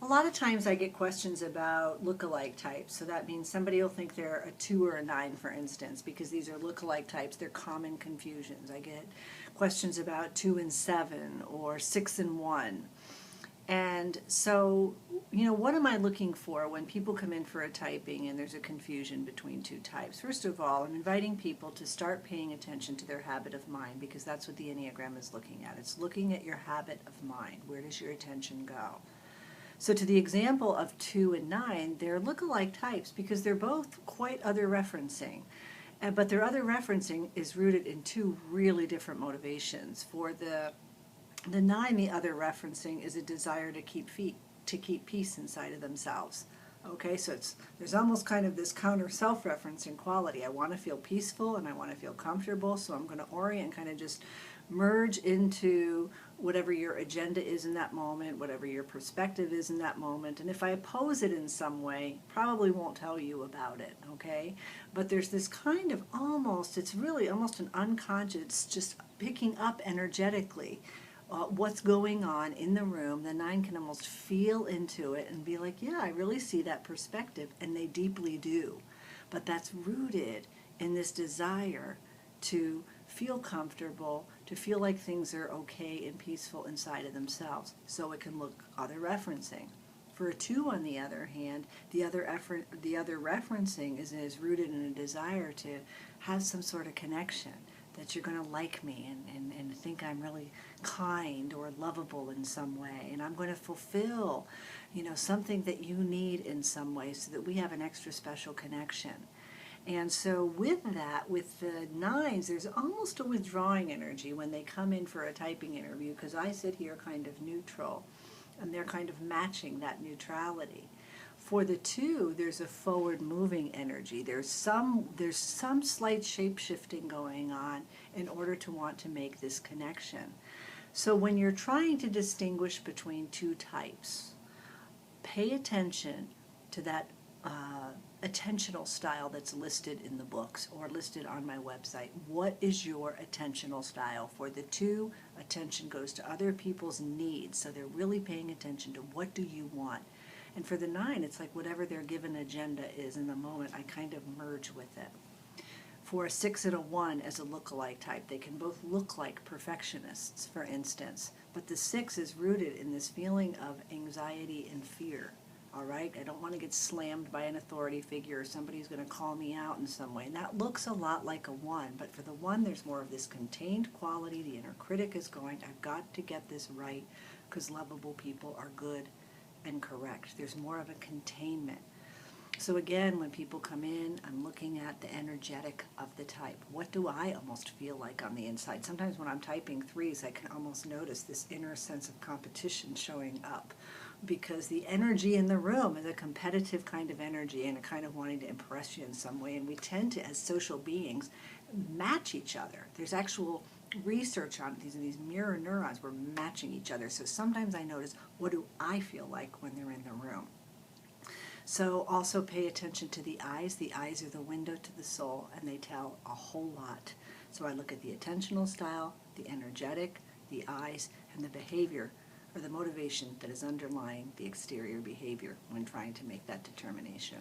A lot of times I get questions about look-alike types. So that means somebody will think they're a 2 or a 9, for instance, because these are look-alike types. They're common confusions. I get questions about 2 and 7 or 6 and 1. And so, what am I looking for when people come in for a typing and there's a confusion between two types? First of all, I'm inviting people to start paying attention to their habit of mind, because that's what the Enneagram is looking at. It's looking at your habit of mind. Where does your attention go? So to the example of 2 and 9, they're look-alike types because they're both quite other referencing. But their other referencing is rooted in two really different motivations. For the 9, the other referencing is a desire to keep peace inside of themselves. Okay, so there's almost kind of this counter self-referencing quality. I want to feel peaceful and I want to feel comfortable, so I'm going to orient and kind of just merge into whatever your agenda is in that moment, whatever your perspective is in that moment. And if I oppose it in some way, probably won't tell you about it, okay? But there's this kind of it's really almost an unconscious, just picking up energetically what's going on in the room. The 9 can almost feel into it and be like, yeah, I really see that perspective, and they deeply do. But that's rooted in this desire to feel comfortable, to feel like things are okay and peaceful inside of themselves. So it can look other referencing. For a 2, on the other hand, the other referencing is rooted in a desire to have some sort of connection, that you're going to like me and think I'm really kind or lovable in some way, and I'm going to fulfill, something that you need in some way so that we have an extra special connection. And so with that, with the 9s, there's almost a withdrawing energy when they come in for a typing interview, because I sit here kind of neutral, and they're kind of matching that neutrality. For the 2, there's a forward-moving energy. There's some slight shape-shifting going on in order to want to make this connection. So when you're trying to distinguish between two types, pay attention to that attentional style that's listed in the books or listed on my website. What is your attentional style? For the 2, attention goes to other people's needs, so they're really paying attention to what do you want. And for the 9, it's like whatever their given agenda is in the moment, I kind of merge with it. For a 6 and a 1 as a look-alike type, they can both look like perfectionists, for instance, but the 6 is rooted in this feeling of anxiety and fear. All right, I don't want to get slammed by an authority figure or somebody who's going to call me out in some way. And that looks a lot like a 1, but for the 1, there's more of this contained quality. The inner critic is going, I've got to get this right because lovable people are good and correct. There's more of a containment. So again, when people come in, I'm looking at the energetic of the type. What do I almost feel like on the inside? Sometimes when I'm typing 3s, I can almost notice this inner sense of competition showing up, because the energy in the room is a competitive kind of energy and a kind of wanting to impress you in some way. And we tend to, as social beings, match each other. There's actual research on these mirror neurons. We're matching each other. So sometimes I notice, what do I feel like when they're in the room? So also pay attention to the eyes. The eyes are the window to the soul, and they tell a whole lot. So I look at the attentional style, the energetic, the eyes, and the behavior, or the motivation that is underlying the exterior behavior when trying to make that determination.